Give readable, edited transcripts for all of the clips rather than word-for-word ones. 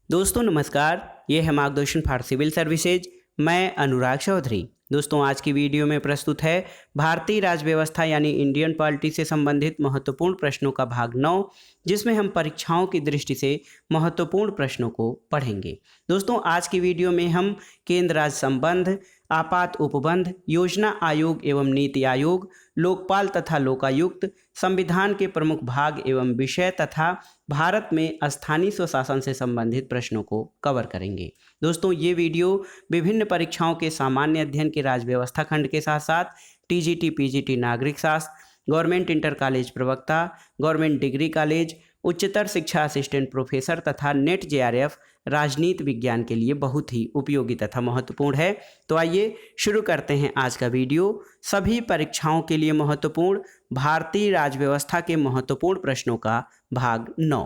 दोस्तों नमस्कार, ये है मार्गदर्शन फॉर सिविल सर्विसेज। मैं अनुराग चौधरी। दोस्तों आज की वीडियो में प्रस्तुत है भारतीय राज्य व्यवस्था यानी इंडियन पॉलिटी से संबंधित महत्वपूर्ण प्रश्नों का भाग 9, जिसमें हम परीक्षाओं की दृष्टि से महत्वपूर्ण प्रश्नों को पढ़ेंगे। दोस्तों आज की वीडियो में हम केंद्र राज्य संबंध, आपात उपबंध, योजना आयोग एवं नीति आयोग, लोकपाल तथा लोकायुक्त, संविधान के प्रमुख भाग एवं विषय तथा भारत में स्थानीय स्वशासन से संबंधित प्रश्नों को कवर करेंगे। दोस्तों ये वीडियो विभिन्न परीक्षाओं के सामान्य अध्ययन के राज्य व्यवस्था खंड के साथ साथ टीजीटी, पीजीटी, नागरिक शास्त्र, गवर्नमेंट इंटर कॉलेज प्रवक्ता, गवर्नमेंट डिग्री कॉलेज, उच्चतर शिक्षा असिस्टेंट प्रोफेसर तथा नेट जेआरएफ राजनीति विज्ञान के लिए बहुत ही उपयोगी तथा महत्वपूर्ण है। तो आइए शुरू करते हैं आज का वीडियो। सभी परीक्षाओं के लिए महत्वपूर्ण भारतीय राज्य व्यवस्था के महत्वपूर्ण प्रश्नों का भाग 9।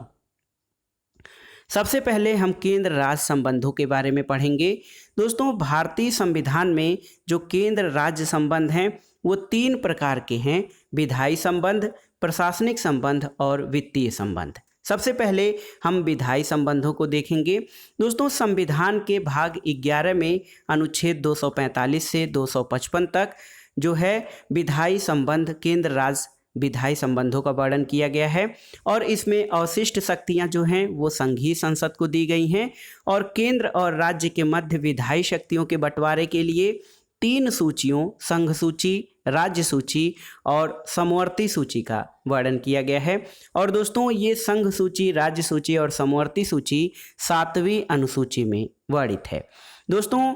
सबसे पहले हम केंद्र राज्य संबंधों के बारे में पढ़ेंगे। दोस्तों भारतीय संविधान में जो केंद्र राज्य संबंध हैं वो 3 प्रकार के हैं: विधायी संबंध, प्रशासनिक संबंध और वित्तीय संबंध। सबसे पहले हम विधायी संबंधों को देखेंगे। दोस्तों संविधान के भाग 11 में अनुच्छेद 245 से 255 तक जो है विधायी संबंध, केंद्र राज्य विधायी संबंधों का वर्णन किया गया है और इसमें अवशिष्ट शक्तियां जो हैं वो संघीय संसद को दी गई हैं और केंद्र और राज्य के मध्य विधायी शक्तियों के बंटवारे के लिए 3 सूचियों, संघ सूची, राज्य सूची और समवर्ती सूची का वर्णन किया गया है। और दोस्तों ये संघ सूची, राज्य सूची और समवर्ती सूची 7वीं अनुसूची में वर्णित है। दोस्तों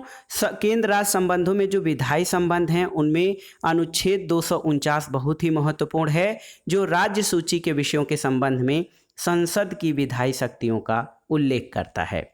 केंद्र राज्य संबंधों में जो विधायी संबंध हैं उनमें अनुच्छेद 249 बहुत ही महत्वपूर्ण है, जो राज्य सूची के विषयों के संबंध में संसद की विधायी शक्तियों का उल्लेख करता है।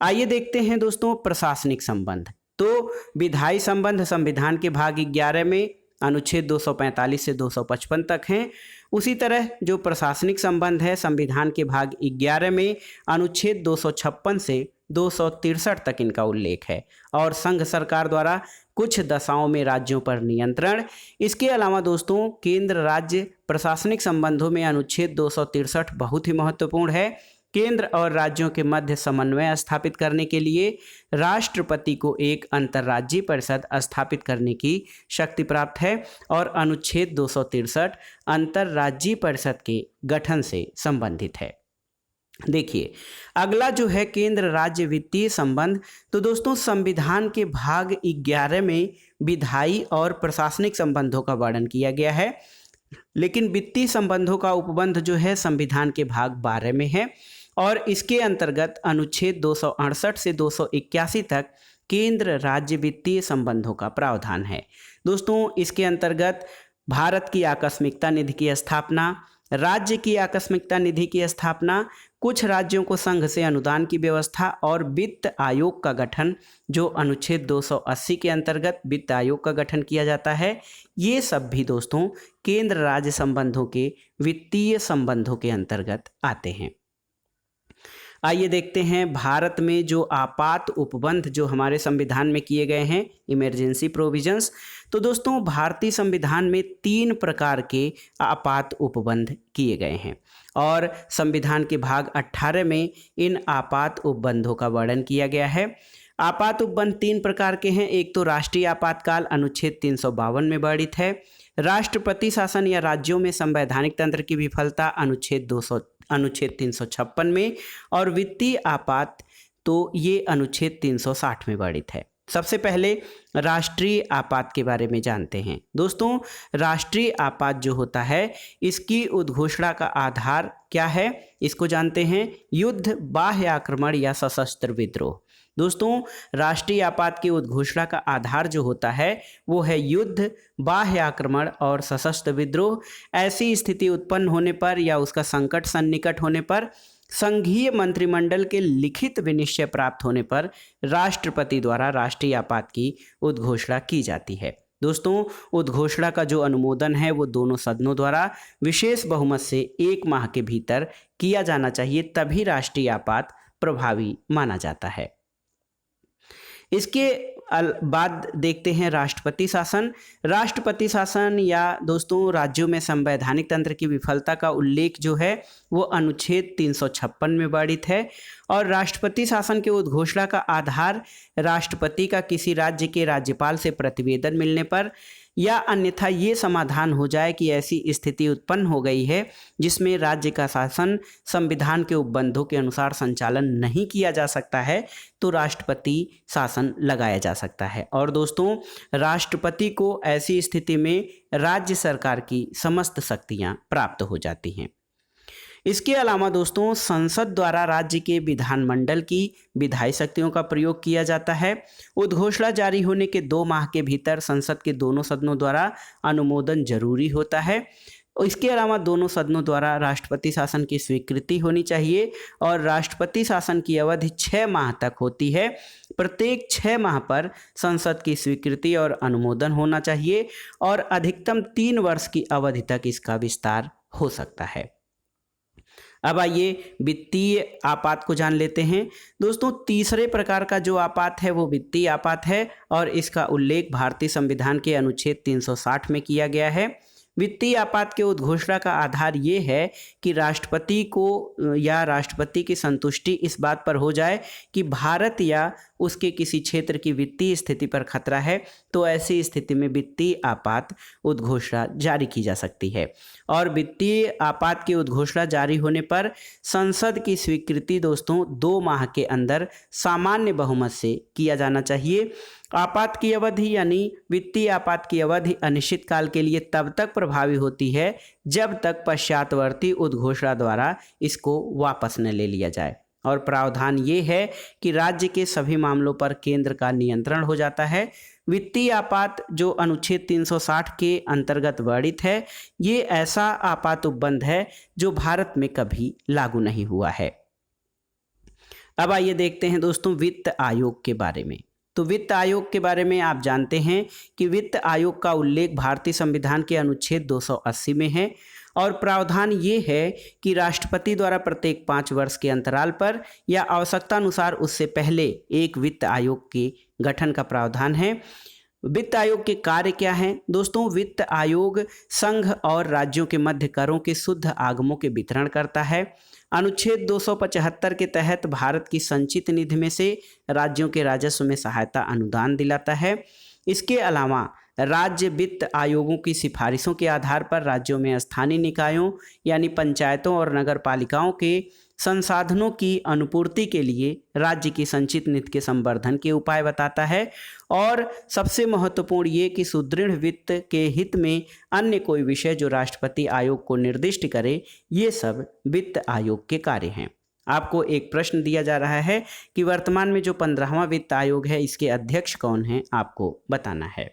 आइए देखते हैं दोस्तों प्रशासनिक संबंध। तो विधायी संबंध संविधान के भाग 11 में अनुच्छेद 245 से 255 तक हैं। उसी तरह जो प्रशासनिक संबंध है संविधान के भाग 11 में अनुच्छेद 256 से 263 तक इनका उल्लेख है और संघ सरकार द्वारा कुछ दशाओं में राज्यों पर नियंत्रण। इसके अलावा दोस्तों केंद्र राज्य प्रशासनिक संबंधों में अनुच्छेद 263 बहुत ही महत्वपूर्ण है। केंद्र और राज्यों के मध्य समन्वय स्थापित करने के लिए राष्ट्रपति को एक अंतर्राज्यीय परिषद स्थापित करने की शक्ति प्राप्त है और अनुच्छेद 263 अंतर्राज्यीय परिषद के गठन से संबंधित है। देखिए अगला जो है केंद्र राज्य वित्तीय संबंध। तो दोस्तों संविधान के भाग 11 में विधायी और प्रशासनिक संबंधों का वर्णन किया गया है, लेकिन वित्तीय संबंधों का उपबंध जो है संविधान के भाग 12 में है और इसके अंतर्गत अनुच्छेद 268 से 281 तक केंद्र राज्य वित्तीय संबंधों का प्रावधान है। दोस्तों इसके अंतर्गत भारत की आकस्मिकता निधि की स्थापना, राज्य की आकस्मिकता निधि की स्थापना, कुछ राज्यों को संघ से अनुदान की व्यवस्था और वित्त आयोग का गठन, जो अनुच्छेद 280 के अंतर्गत वित्त आयोग का गठन किया जाता है, ये सब भी दोस्तों केंद्र राज्य संबंधों के वित्तीय संबंधों के अंतर्गत आते हैं। आइए देखते हैं भारत में जो आपात उपबंध जो हमारे संविधान में किए गए हैं, इमरजेंसी प्रोविजंस। तो दोस्तों भारतीय संविधान में 3 प्रकार के आपात उपबंध किए गए हैं और संविधान के भाग 18 में इन आपात उपबंधों का वर्णन किया गया है। आपात उपबंध 3 प्रकार के हैं। एक तो राष्ट्रीय आपातकाल अनुच्छेद 352 में वर्णित है, राष्ट्रपति शासन या राज्यों में संवैधानिक तंत्र की विफलता अनुच्छेद 356 में और वित्तीय आपात तो ये अनुच्छेद 360 में वर्णित है। सबसे पहले राष्ट्रीय आपात के बारे में जानते हैं। दोस्तों राष्ट्रीय आपात जो होता है इसकी उद्घोषणा का आधार क्या है, इसको जानते हैं युद्ध, बाह्य आक्रमण या सशस्त्र विद्रोह। दोस्तों राष्ट्रीय आपात की उद्घोषणा का आधार जो होता है वो है युद्ध, बाह्य आक्रमण और सशस्त्र विद्रोह। ऐसी स्थिति उत्पन्न होने पर या उसका संकट सन्निकट होने पर संघीय मंत्रिमंडल के लिखित विनिश्चय प्राप्त होने पर राष्ट्रपति द्वारा राष्ट्रीय आपात की उद्घोषणा की जाती है। दोस्तों उद्घोषणा का जो अनुमोदन है वो दोनों सदनों द्वारा विशेष बहुमत से 1 माह के भीतर किया जाना चाहिए, तभी राष्ट्रीय आपात प्रभावी माना जाता है। इसके बाद देखते हैं राष्ट्रपति शासन। राष्ट्रपति शासन या दोस्तों राज्यों में संवैधानिक तंत्र की विफलता का उल्लेख जो है वो अनुच्छेद 356 में वर्णित है। और राष्ट्रपति शासन के उद्घोषणा का आधार राष्ट्रपति का किसी राज्य के राज्यपाल से प्रतिवेदन मिलने पर या अन्यथा ये समाधान हो जाए कि ऐसी स्थिति उत्पन्न हो गई है जिसमें राज्य का शासन संविधान के उपबंधों के अनुसार संचालन नहीं किया जा सकता है, तो राष्ट्रपति शासन लगाया जा सकता है। और दोस्तों राष्ट्रपति को ऐसी स्थिति में राज्य सरकार की समस्त शक्तियां प्राप्त हो जाती हैं। इसके अलावा दोस्तों संसद द्वारा राज्य के विधानमंडल की विधायी शक्तियों का प्रयोग किया जाता है। उद्घोषणा जारी होने के 2 माह के भीतर संसद के दोनों सदनों द्वारा अनुमोदन जरूरी होता है। इसके अलावा दोनों सदनों द्वारा राष्ट्रपति शासन की स्वीकृति होनी चाहिए और राष्ट्रपति शासन की अवधि 6 माह तक होती है। प्रत्येक 6 माह पर संसद की स्वीकृति और अनुमोदन होना चाहिए और अधिकतम 3 वर्ष की अवधि तक इसका विस्तार हो सकता है। अब आइए वित्तीय आपात को जान लेते हैं। दोस्तों तीसरे प्रकार का जो आपात है वो वित्तीय आपात है और इसका उल्लेख भारतीय संविधान के अनुच्छेद 360 में किया गया है। वित्तीय आपात के उद्घोषणा का आधार ये है कि राष्ट्रपति को या राष्ट्रपति की संतुष्टि इस बात पर हो जाए कि भारत या उसके किसी क्षेत्र की वित्तीय स्थिति पर खतरा है, तो ऐसी स्थिति में वित्तीय आपात उद्घोषणा जारी की जा सकती है। और वित्तीय आपात की उद्घोषणा जारी होने पर संसद की स्वीकृति दोस्तों 2 माह के अंदर सामान्य बहुमत से किया जाना चाहिए। आपात की अवधि यानी वित्तीय आपात की अवधि अनिश्चित काल के लिए तब तक प्रभावी होती है जब तक पश्चातवर्ती उद्घोषणा द्वारा इसको वापस न ले लिया जाए। और प्रावधान ये है कि राज्य के सभी मामलों पर केंद्र का नियंत्रण हो जाता है। वित्तीय आपात जो अनुच्छेद 360 के अंतर्गत वर्णित है, ये ऐसा आपात उपबंध है जो भारत में कभी लागू नहीं हुआ है। अब आइए देखते हैं दोस्तों वित्त आयोग के बारे में। तो वित्त आयोग के बारे में आप जानते हैं कि वित्त आयोग का उल्लेख भारतीय संविधान के अनुच्छेद 280 में है और प्रावधान ये है कि राष्ट्रपति द्वारा प्रत्येक 5 वर्ष के अंतराल पर या आवश्यकता अनुसार उससे पहले एक वित्त आयोग के गठन का प्रावधान है। वित्त आयोग के कार्य क्या हैं? दोस्तों वित्त आयोग संघ और राज्यों के मध्य करों के शुद्ध आगमों के वितरण करता है। अनुच्छेद 275 के तहत भारत की संचित निधि में से राज्यों के राजस्व में सहायता अनुदान दिलाता है। इसके अलावा राज्य वित्त आयोगों की सिफारिशों के आधार पर राज्यों में स्थानीय निकायों यानी पंचायतों और नगर पालिकाओं के संसाधनों की अनुपूर्ति के लिए राज्य की संचित निधि के संवर्धन के उपाय बताता है। और सबसे महत्वपूर्ण ये कि सुदृढ़ वित्त के हित में अन्य कोई विषय जो राष्ट्रपति आयोग को निर्दिष्ट करे, ये सब वित्त आयोग के कार्य हैं। आपको एक प्रश्न दिया जा रहा है कि वर्तमान में जो 15वां वित्त आयोग है इसके अध्यक्ष कौन हैं, आपको बताना है।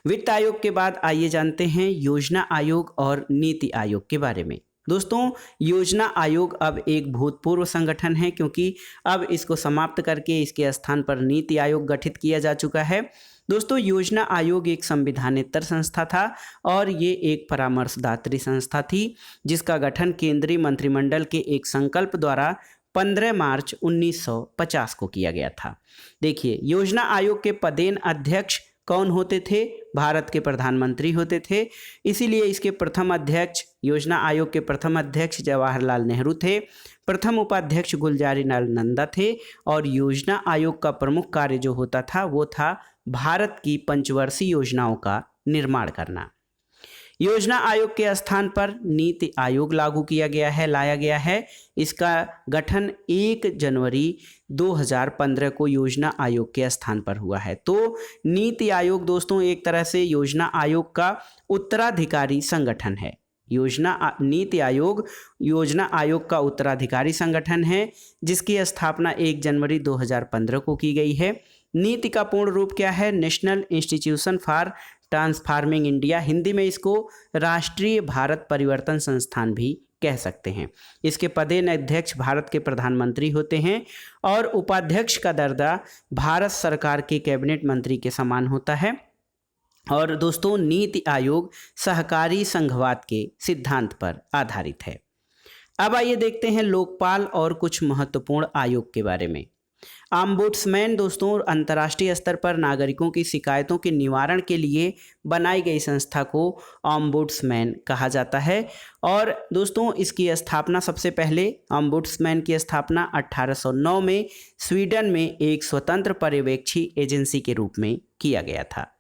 वित्त आयोग के बाद आइए जानते हैं योजना आयोग और नीति आयोग के बारे में। दोस्तों योजना आयोग अब एक भूतपूर्व संगठन है क्योंकि अब इसको समाप्त करके इसके स्थान पर नीति आयोग गठित किया जा चुका है। दोस्तों योजना आयोग एक संविधानेतर संस्था था और ये एक परामर्शदात्री संस्था थी जिसका गठन केंद्रीय मंत्रिमंडल के एक संकल्प द्वारा 15 मार्च 1950 को किया गया था। देखिए योजना आयोग के पदेन अध्यक्ष कौन होते थे? भारत के प्रधानमंत्री होते थे। इसीलिए इसके प्रथम अध्यक्ष, योजना आयोग के प्रथम अध्यक्ष जवाहरलाल नेहरू थे। प्रथम उपाध्यक्ष गुलजारीलाल नंदा थे और योजना आयोग का प्रमुख कार्य जो होता था वो था भारत की पंचवर्षीय योजनाओं का निर्माण करना। योजना आयोग के स्थान पर नीति आयोग लागू किया गया है, लाया गया है। इसका गठन 1 जनवरी 2015 को योजना आयोग के स्थान पर हुआ है। तो नीति आयोग दोस्तों एक तरह से योजना आयोग का उत्तराधिकारी संगठन है। नीति आयोग योजना आयोग का उत्तराधिकारी संगठन है जिसकी स्थापना 1 जनवरी 2015 को की गई है। नीति का पूर्ण रूप क्या है? National institution for transforming India, Hindi में इसको राष्ट्रीय भारत परिवर्तन संस्थान भी कह सकते हैं। इसके पदेन अध्यक्ष भारत के प्रधानमंत्री होते हैं और उपाध्यक्ष का दर्जा भारत सरकार के कैबिनेट मंत्री के समान होता है। और दोस्तों नीति आयोग सहकारी संघवाद के सिद्धांत पर आधारित है। अब आइए देखते हैं लोकपाल और कुछ महत्वपूर्ण आयोग के बारे में। ऑम्बुड्समैन दोस्तों अंतर्राष्ट्रीय स्तर पर नागरिकों की शिकायतों के निवारण के लिए बनाई गई संस्था को ऑम्बुड्समैन कहा जाता है। और दोस्तों इसकी स्थापना सबसे पहले ऑम्बुड्समैन की स्थापना 1809 में स्वीडन में एक स्वतंत्र पर्यवेक्षी एजेंसी के रूप में किया गया था।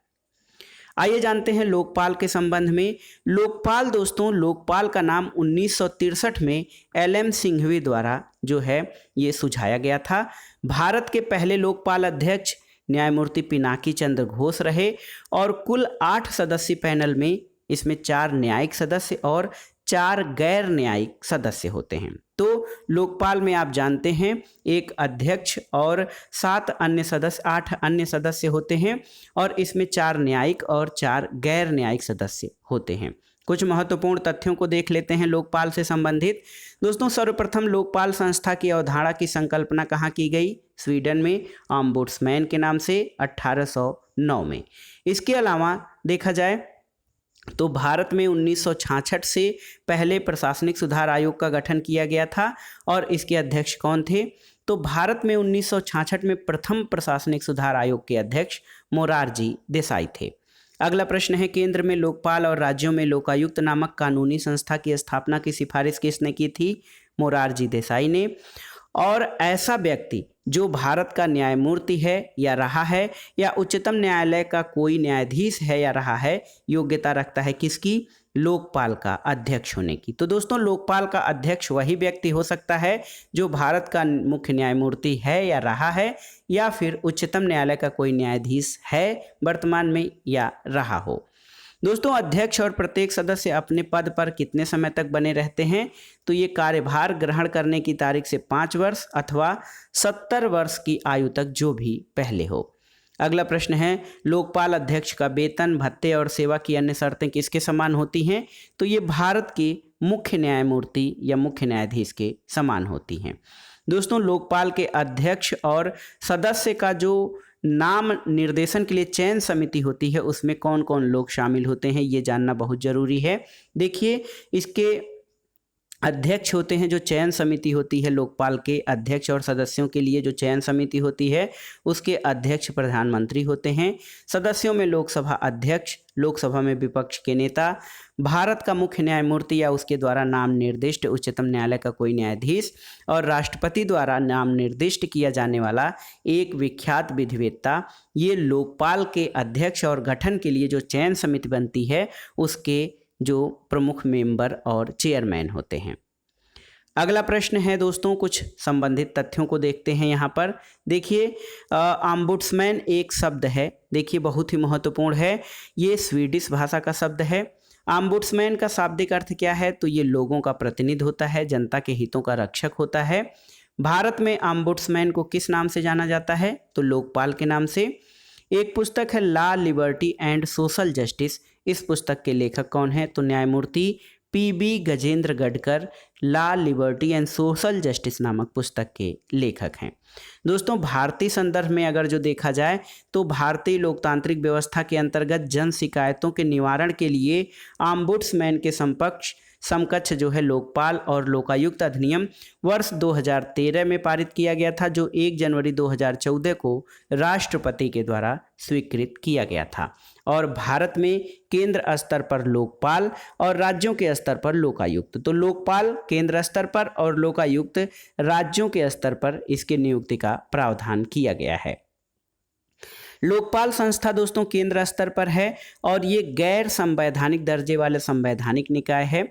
आइए जानते हैं लोकपाल के संबंध में। लोकपाल दोस्तों, लोकपाल का नाम 1963 में LM सिंघवी द्वारा जो है ये सुझाया गया था। भारत के पहले लोकपाल अध्यक्ष न्यायमूर्ति पिनाकी चंद्र घोष रहे और कुल 8 सदस्यीय पैनल में इसमें 4 न्यायिक सदस्य और 4 गैर न्यायिक सदस्य होते हैं। तो लोकपाल में आप जानते हैं एक अध्यक्ष और 8 अन्य सदस्य होते हैं और इसमें 4 न्यायिक और 4 गैर न्यायिक सदस्य होते हैं। कुछ महत्वपूर्ण तथ्यों को देख लेते हैं लोकपाल से संबंधित। दोस्तों सर्वप्रथम लोकपाल संस्था की अवधारणा की संकल्पना कहाँ की गई? स्वीडन में ऑम्बुड्समैन के नाम से 1809 में। इसके अलावा देखा जाए तो भारत में 1966 से पहले प्रशासनिक सुधार आयोग का गठन किया गया था और इसके अध्यक्ष कौन थे? तो भारत में 1966 में प्रथम प्रशासनिक सुधार आयोग के अध्यक्ष मोरारजी देसाई थे। अगला प्रश्न है, केंद्र में लोकपाल और राज्यों में लोकायुक्त नामक कानूनी संस्था की स्थापना की सिफारिश किसने की थी? मोरारजी देसाई ने। और ऐसा व्यक्ति जो भारत का न्यायमूर्ति है या रहा है या उच्चतम न्यायालय का कोई न्यायाधीश है या रहा है, योग्यता रखता है किसकी? लोकपाल का अध्यक्ष होने की। तो दोस्तों लोकपाल का अध्यक्ष वही व्यक्ति हो सकता है जो भारत का मुख्य न्यायमूर्ति है या रहा है या फिर उच्चतम न्यायालय का कोई न्यायाधीश है वर्तमान में या रहा हो। दोस्तों अध्यक्ष और प्रत्येक सदस्य अपने पद पर कितने समय तक बने रहते हैं? तो ये कार्यभार ग्रहण करने की तारीख से 5 वर्ष अथवा 70 वर्ष की आयु तक, जो भी पहले हो। अगला प्रश्न है, लोकपाल अध्यक्ष का वेतन, भत्ते और सेवा की अन्य शर्तें किसके समान होती हैं? तो ये भारत के मुख्य न्यायमूर्ति या मुख्य न्यायाधीश के समान होती हैं। दोस्तों लोकपाल के अध्यक्ष और सदस्य का जो नाम निर्देशन के लिए चयन समिति होती है उसमें कौन कौन लोग शामिल होते हैं, ये जानना बहुत जरूरी है। देखिए इसके अध्यक्ष होते हैं, जो चयन समिति होती है लोकपाल के अध्यक्ष और सदस्यों के लिए जो चयन समिति होती है उसके अध्यक्ष प्रधानमंत्री होते हैं। सदस्यों में लोकसभा अध्यक्ष, लोकसभा में विपक्ष के नेता, भारत का मुख्य न्यायमूर्ति या उसके द्वारा नाम निर्दिष्ट उच्चतम न्यायालय का कोई न्यायाधीश और राष्ट्रपति द्वारा नाम निर्दिष्ट किया जाने वाला एक विख्यात विधिवेत्ता, ये लोकपाल के अध्यक्ष और गठन के लिए जो चयन समिति बनती है उसके जो प्रमुख मेंबर और चेयरमैन होते हैं। अगला प्रश्न है दोस्तों, कुछ संबंधित तथ्यों को देखते हैं। यहाँ पर देखिए ऑम्बुड्समैन एक शब्द है, देखिए बहुत ही महत्वपूर्ण है, ये स्वीडिश भाषा का शब्द है। ऑम्बुड्समैन का शाब्दिक अर्थ क्या है? तो ये लोगों का प्रतिनिधि होता है, जनता के हितों का रक्षक होता है। भारत में ऑम्बुड्समैन को किस नाम से जाना जाता है? तो लोकपाल के नाम से। एक पुस्तक है law, liberty and social justice, इस पुस्तक के लेखक कौन है? तो न्यायमूर्ति PB Gajendra Gadkar law, liberty and social justice नामक पुस्तक के लेखक हैं। दोस्तों भारतीय संदर्भ में अगर जो देखा जाए तो भारतीय लोकतांत्रिक व्यवस्था के अंतर्गत जन शिकायतों के निवारण के लिए ऑम्बुड्समैन के समकक्ष जो है लोकपाल और लोकायुक्त अधिनियम वर्ष 2013 में पारित किया गया था, जो 1 जनवरी 2014 को राष्ट्रपति के द्वारा स्वीकृत किया गया था। और भारत में केंद्र स्तर पर लोकपाल और राज्यों के स्तर पर लोकायुक्त, तो लोकपाल केंद्र स्तर पर और लोकायुक्त राज्यों के स्तर पर इसके नियुक्ति का प्रावधान किया गया है। लोकपाल संस्था दोस्तों केंद्र स्तर पर है और ये गैर संवैधानिक दर्जे वाले संवैधानिक निकाय है।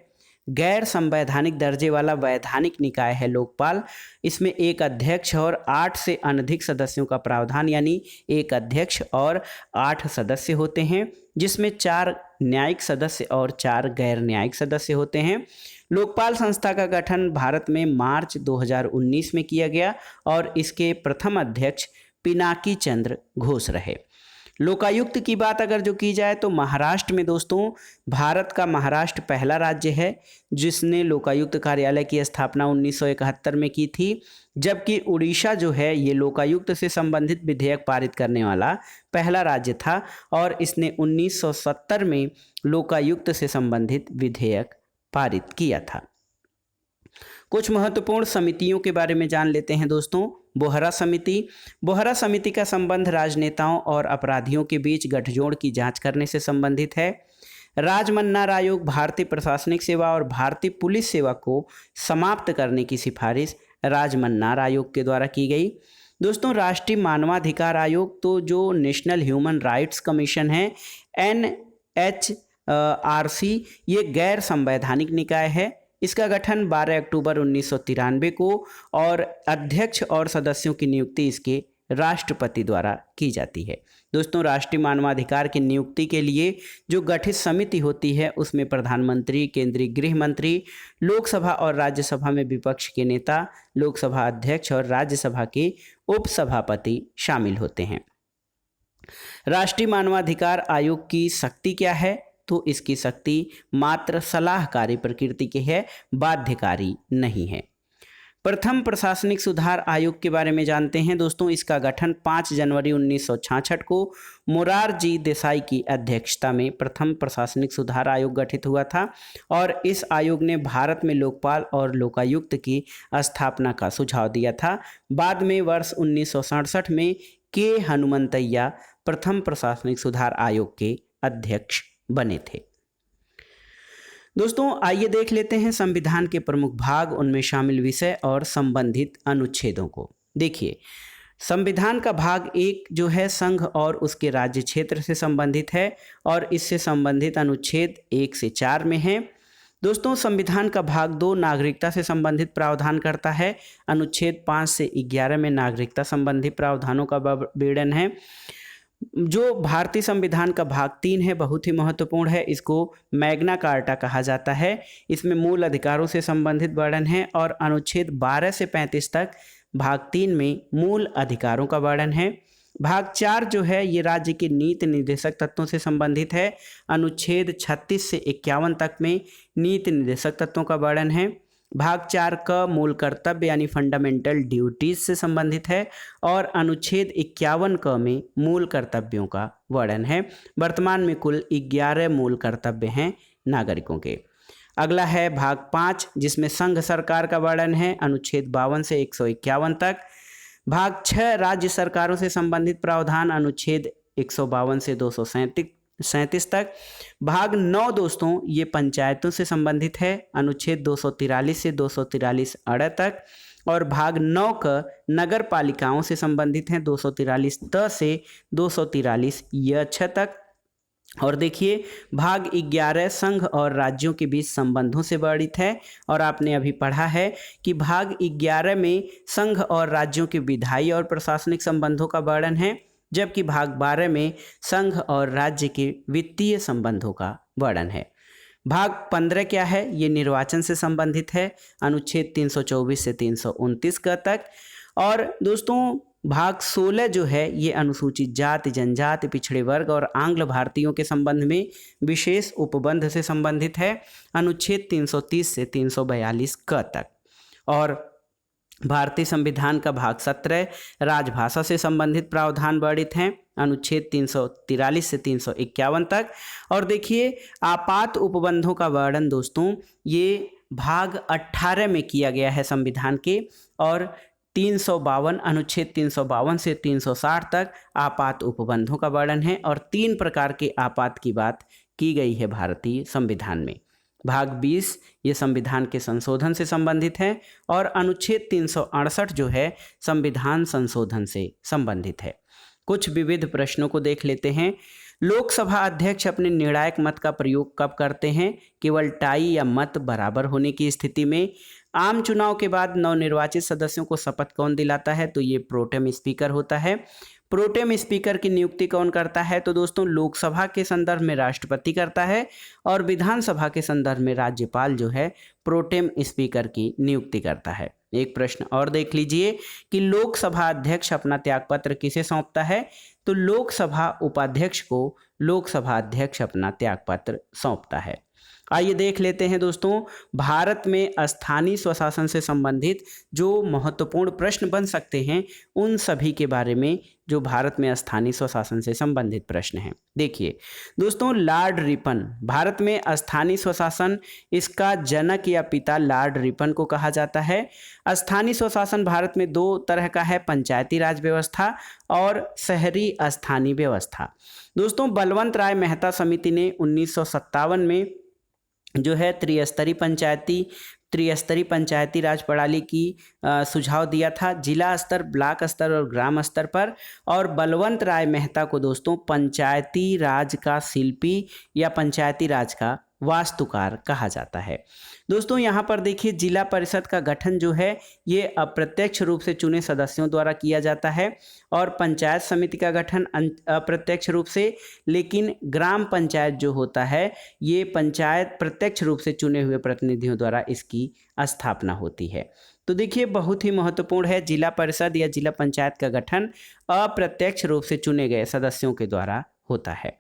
गैर संवैधानिक दर्जे वाला वैधानिक निकाय है लोकपाल। इसमें एक अध्यक्ष और 8 से अनधिक सदस्यों का प्रावधान, यानी एक अध्यक्ष और 8 सदस्य होते हैं, जिसमें 4 न्यायिक सदस्य और 4 गैर न्यायिक सदस्य होते हैं। लोकपाल संस्था का गठन भारत में मार्च 2019 में किया गया और इसके प्रथम अध्यक्ष पिनाकी चंद्र घोष रहे। लोकायुक्त की बात अगर जो की जाए तो महाराष्ट्र में दोस्तों, भारत का महाराष्ट्र पहला राज्य है जिसने लोकायुक्त कार्यालय की स्थापना 1971 में की थी, जबकि उड़ीसा जो है ये लोकायुक्त से संबंधित विधेयक पारित करने वाला पहला राज्य था और इसने 1970 में लोकायुक्त से संबंधित विधेयक पारित किया था। कुछ महत्वपूर्ण समितियों के बारे में जान लेते हैं दोस्तों। बोहरा समिति। बोहरा समिति का संबंध राजनेताओं और अपराधियों के बीच गठजोड़ की जांच करने से संबंधित है। राजमन्नार आयोग भारतीय प्रशासनिक सेवा और भारतीय पुलिस सेवा को समाप्त करने की सिफारिश राजमन्नार आयोग के द्वारा की गई। दोस्तों, राष्ट्रीय मानवाधिकार आयोग, तो जो नेशनल ह्यूमन राइट्स कमीशन है NHRC, ये गैर संवैधानिक निकाय है। इसका गठन 12 अक्टूबर 1993 को और अध्यक्ष और सदस्यों की नियुक्ति इसके राष्ट्रपति द्वारा की जाती है। दोस्तों, राष्ट्रीय मानवाधिकार की नियुक्ति के लिए जो गठित समिति होती है उसमें प्रधानमंत्री, केंद्रीय गृह मंत्री, लोकसभा और राज्यसभा में विपक्ष के नेता, लोकसभा अध्यक्ष और राज्यसभा के उपसभापति शामिल होते हैं। राष्ट्रीय मानवाधिकार आयोग की शक्ति क्या है? तो इसकी शक्ति मात्र सलाहकारी प्रकृति की है, बाध्यकारी नहीं है। प्रथम प्रशासनिक सुधार आयोग के बारे में जानते हैं। दोस्तों, इसका गठन 5 जनवरी 1966 को मोरारजी देसाई की अध्यक्षता में प्रथम प्रशासनिक सुधार आयोग गठित हुआ था और इस आयोग ने भारत में लोकपाल और लोकायुक्त की स्थापना का सुझाव दिया था। बाद में वर्ष 1967 में के हनुमंतैया प्रथम प्रशासनिक सुधार आयोग के अध्यक्ष बने थे। दोस्तों, आइए देख लेते हैं संविधान के प्रमुख भाग, उनमें शामिल विषय और संबंधित अनुच्छेदों को। देखिए, संविधान का भाग 1 जो है संघ और उसके राज्य क्षेत्र से संबंधित है और इससे संबंधित अनुच्छेद 1 से 4 में है। दोस्तों, संविधान का भाग 2 नागरिकता से संबंधित प्रावधान करता है। अनुच्छेद 5 से 11 में नागरिकता संबंधी प्रावधानों का वर्णन है। जो भारतीय संविधान का भाग 3 है बहुत ही महत्वपूर्ण है, इसको मैग्ना कार्टा कहा जाता है। इसमें मूल अधिकारों से संबंधित वर्णन है और अनुच्छेद 12 से 35 तक भाग 3 में मूल अधिकारों का वर्णन है। भाग 4 जो है ये राज्य के नीति निर्देशक तत्वों से संबंधित है। अनुच्छेद 36 से 51 तक में नीति निर्देशक तत्वों का वर्णन है। भाग 4 का मूल कर्तव्य यानी फंडामेंटल ड्यूटीज से संबंधित है और अनुच्छेद 51 क में मूल कर्तव्यों का वर्णन है। वर्तमान में कुल 11 मूल कर्तव्य हैं नागरिकों के। अगला है भाग 5 जिसमें संघ सरकार का वर्णन है, अनुच्छेद 52 से 151 तक। भाग 6 राज्य सरकारों से संबंधित प्रावधान, अनुच्छेद 152 से 237 तक। भाग 9 दोस्तों ये पंचायतों से संबंधित है, अनुच्छेद 243 से 243 अड़ तक। और भाग 9 का नगर पालिकाओं से संबंधित है, 243 त से 243 य छ तक। और देखिए भाग 11 संघ और राज्यों के बीच संबंधों से वर्णित है और आपने अभी पढ़ा है कि भाग 11 में संघ और राज्यों के विधायी और प्रशासनिक संबंधों का वर्णन है, जबकि भाग 12 में संघ और राज्य के वित्तीय संबंधों का वर्णन है। भाग 15 क्या है? ये निर्वाचन से संबंधित है, अनुच्छेद 324 से 329 का तक। और दोस्तों भाग 16 जो है ये अनुसूचित जाति, जनजाति, पिछड़े वर्ग और आंग्ल भारतीयों के संबंध में विशेष उपबंध से संबंधित है, अनुच्छेद 330 से 342 का तक। और भारतीय संविधान का भाग 17 राजभाषा से संबंधित प्रावधान वर्णित हैं, अनुच्छेद 343 से 351 तक। और देखिए आपात उपबंधों का वर्णन दोस्तों ये भाग 18 में किया गया है संविधान के। और 352 अनुच्छेद 352 से 360 तक आपात उपबंधों का वर्णन है और 3 प्रकार के आपात की बात की गई है भारतीय संविधान में। भाग 20 ये संविधान के संशोधन से संबंधित है और अनुच्छेद 368 जो है संविधान संशोधन से संबंधित है। कुछ विविध प्रश्नों को देख लेते हैं। लोकसभा अध्यक्ष अपने निर्णायक मत का प्रयोग कब करते हैं? केवल टाई या मत बराबर होने की स्थिति में। आम चुनाव के बाद नवनिर्वाचित सदस्यों को शपथ कौन दिलाता है? तो ये प्रोटेम स्पीकर होता है। प्रोटेम स्पीकर की नियुक्ति कौन करता है? तो दोस्तों लोकसभा के संदर्भ में राष्ट्रपति करता है और विधानसभा के संदर्भ में राज्यपाल जो है प्रोटेम स्पीकर की नियुक्ति करता है। एक प्रश्न और देख लीजिए कि लोकसभा अध्यक्ष अपना त्यागपत्र किसे सौंपता है? तो लोकसभा उपाध्यक्ष को लोकसभा अध्यक्ष अपना त्यागपत्र सौंपता है। आइए देख लेते हैं दोस्तों, भारत में स्थानीय स्वशासन से संबंधित जो महत्वपूर्ण प्रश्न बन सकते हैं उन सभी के बारे में, जो भारत में स्थानीय स्वशासन से संबंधित प्रश्न हैं। देखिए दोस्तों, लॉर्ड रिपन, भारत में स्थानीय स्वशासन, इसका जनक या पिता लॉर्ड रिपन को कहा जाता है। स्थानीय स्वशासन भारत में दो तरह का है, पंचायती राज व्यवस्था और शहरी स्थानीय व्यवस्था। दोस्तों, बलवंत राय मेहता समिति ने 1957 में जो है त्रिस्तरीय पंचायती राज प्रणाली की सुझाव दिया था, जिला स्तर, ब्लॉक स्तर और ग्राम स्तर पर। और बलवंत राय मेहता को दोस्तों पंचायती राज का शिल्पी या पंचायती राज का वास्तुकार कहा जाता है। दोस्तों यहाँ पर देखिए, जिला परिषद का गठन जो है ये अप्रत्यक्ष रूप से चुने सदस्यों द्वारा किया जाता है और पंचायत समिति का गठन अप्रत्यक्ष रूप से, लेकिन ग्राम पंचायत जो होता है ये पंचायत प्रत्यक्ष रूप से चुने हुए प्रतिनिधियों द्वारा इसकी स्थापना होती है। तो देखिए बहुत ही महत्वपूर्ण है, जिला परिषद या जिला पंचायत का गठन अप्रत्यक्ष रूप से चुने गए सदस्यों के द्वारा होता है।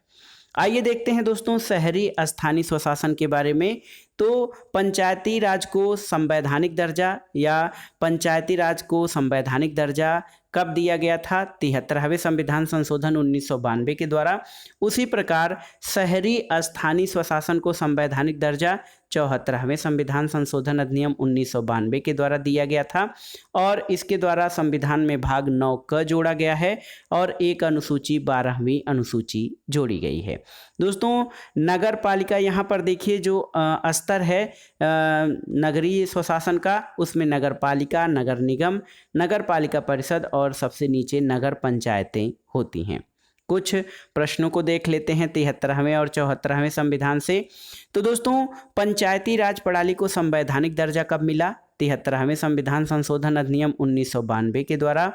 आइए देखते हैं दोस्तों शहरी स्थानीय स्वशासन के बारे में। तो पंचायती राज को संवैधानिक दर्जा या पंचायती राज को संवैधानिक दर्जा कब दिया गया था? 73वें संविधान संशोधन 1992 के द्वारा। उसी प्रकार शहरी स्थानीय स्वशासन को संवैधानिक दर्जा 74वें संविधान संशोधन अधिनियम 1992 के द्वारा दिया गया था और इसके द्वारा संविधान में भाग 9 क जोड़ा गया है और एक अनुसूची 12वीं अनुसूची जोड़ी गई है। दोस्तों नगर पालिका, यहाँ पर देखिए जो स्तर है नगरीय स्वशासन का, उसमें नगर पालिका, नगर निगम, नगर पालिका परिषद और सबसे नीचे नगर पंचायतें होती हैं। कुछ प्रश्नों को देख लेते हैं 73वें और 74वें संविधान से। तो दोस्तों पंचायती राज प्रणाली को संवैधानिक दर्जा कब मिला? 73वें संविधान संशोधन अधिनियम 1992 के द्वारा।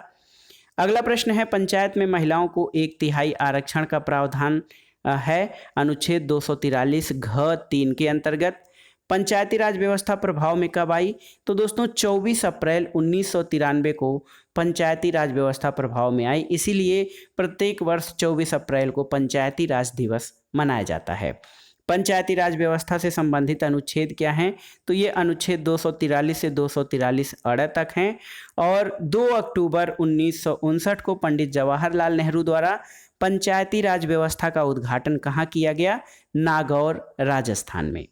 अगला प्रश्न है, पंचायत में महिलाओं को 1/3 आरक्षण का प्रावधान है अनुच्छेद 243 घ 3 के अंतर्गत। पंचायती राज व्यवस्था प्रभाव में कब आई? तो दोस्तों 24 अप्रैल 1993 को पंचायती राज व्यवस्था प्रभाव में आई, इसीलिए प्रत्येक वर्ष 24 अप्रैल को पंचायती राज दिवस मनाया जाता है। पंचायती राज व्यवस्था से संबंधित अनुच्छेद क्या हैं? तो ये अनुच्छेद 243 से 243 अड़ तक हैं और 2 अक्टूबर 1959 को पंडित जवाहरलाल नेहरू द्वारा पंचायती राज व्यवस्था का उद्घाटन कहाँ किया गया? नागौर, राजस्थान में।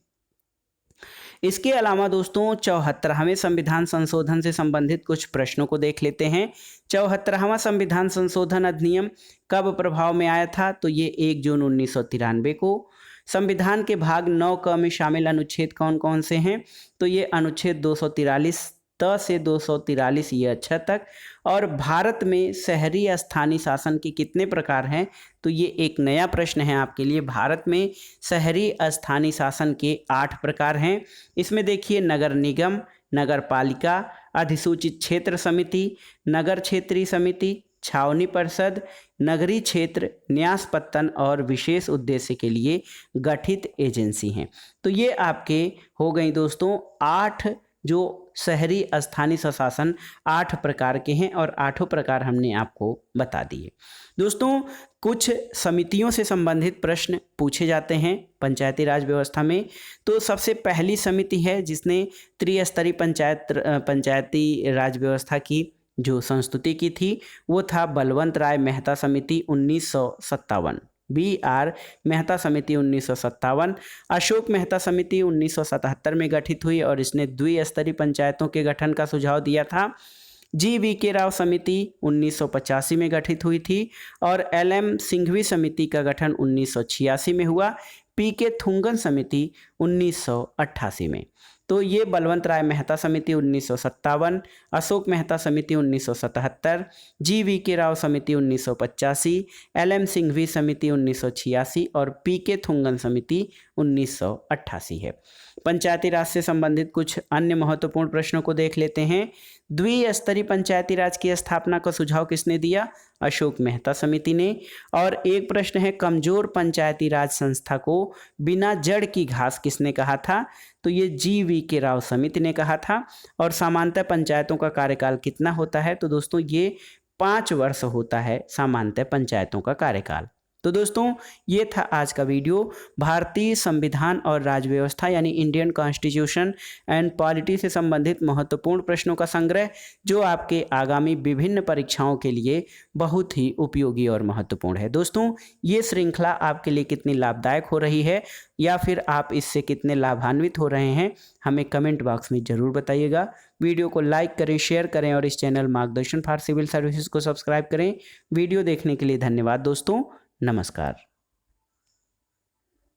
इसके अलावा दोस्तों 74वें संविधान संशोधन से संबंधित कुछ प्रश्नों को देख लेते हैं। 74वां संविधान संशोधन अधिनियम कब प्रभाव में आया था? तो ये 1 जून 1993 को। संविधान के भाग 9 क में शामिल अनुच्छेद कौन कौन से हैं? तो ये अनुच्छेद 243 त से 243 ये 6 तक। और भारत में शहरी स्थानीय शासन के कितने प्रकार हैं? तो ये एक नया प्रश्न है आपके लिए। भारत में शहरी स्थानीय शासन के 8 प्रकार हैं। इसमें देखिए नगर निगम, नगर पालिका, अधिसूचित क्षेत्र समिति, नगर क्षेत्रीय समिति, छावनी परिषद, नगरीय क्षेत्र, न्यास पत्तन और विशेष उद्देश्य के लिए गठित एजेंसी हैं। तो ये आपके हो गई दोस्तों 8 जो शहरी स्थानीय स्वशासन 8 प्रकार के हैं और 8 प्रकार हमने आपको बता दिए। दोस्तों कुछ समितियों से संबंधित प्रश्न पूछे जाते हैं पंचायती राज व्यवस्था में। तो सबसे पहली समिति है जिसने त्रिस्तरीय पंचायती राज व्यवस्था की जो संस्तुति की थी वो था बलवंत राय मेहता समिति 1957, BR मेहता समिति 1957। अशोक मेहता समिति 1977 में गठित हुई और इसने द्विस्तरीय पंचायतों के गठन का सुझाव दिया था। GVK राव समिति 1985 में गठित हुई थी और LM सिंघवी समिति का गठन 1986 में हुआ। PK थुंगन समिति 1988 में। तो ये बलवंत राय मेहता समिति 1957, अशोक मेहता समिति 1977, GVK राव समिति 1985, LM सिंघवी समिति 1986 और PK थुंगन समिति 1988 है। पंचायती राज से संबंधित कुछ अन्य महत्वपूर्ण प्रश्नों को देख लेते हैं। द्विस्तरीय पंचायती राज की स्थापना का सुझाव किसने दिया? अशोक मेहता समिति ने। और एक प्रश्न है, कमजोर पंचायती राज संस्था को बिना जड़ की घास किसने कहा था? तो ये GVK राव समिति ने कहा था। और सामान्यतः पंचायतों का कार्यकाल कितना होता है? तो दोस्तों ये 5 वर्ष होता है सामान्यतः पंचायतों का कार्यकाल। तो दोस्तों ये था आज का वीडियो भारतीय संविधान और राज्य व्यवस्था यानी इंडियन कॉन्स्टिट्यूशन एंड पॉलिटी से संबंधित महत्वपूर्ण प्रश्नों का संग्रह, जो आपके आगामी विभिन्न परीक्षाओं के लिए बहुत ही उपयोगी और महत्वपूर्ण है। दोस्तों ये श्रृंखला आपके लिए कितनी लाभदायक हो रही है या फिर आप इससे कितने लाभान्वित हो रहे हैं, हमें कमेंट बॉक्स में ज़रूर बताइएगा। वीडियो को लाइक करें, शेयर करें और इस चैनल मार्गदर्शन फॉर सिविल सर्विसेज को सब्सक्राइब करें। वीडियो देखने के लिए धन्यवाद दोस्तों। नमस्कार।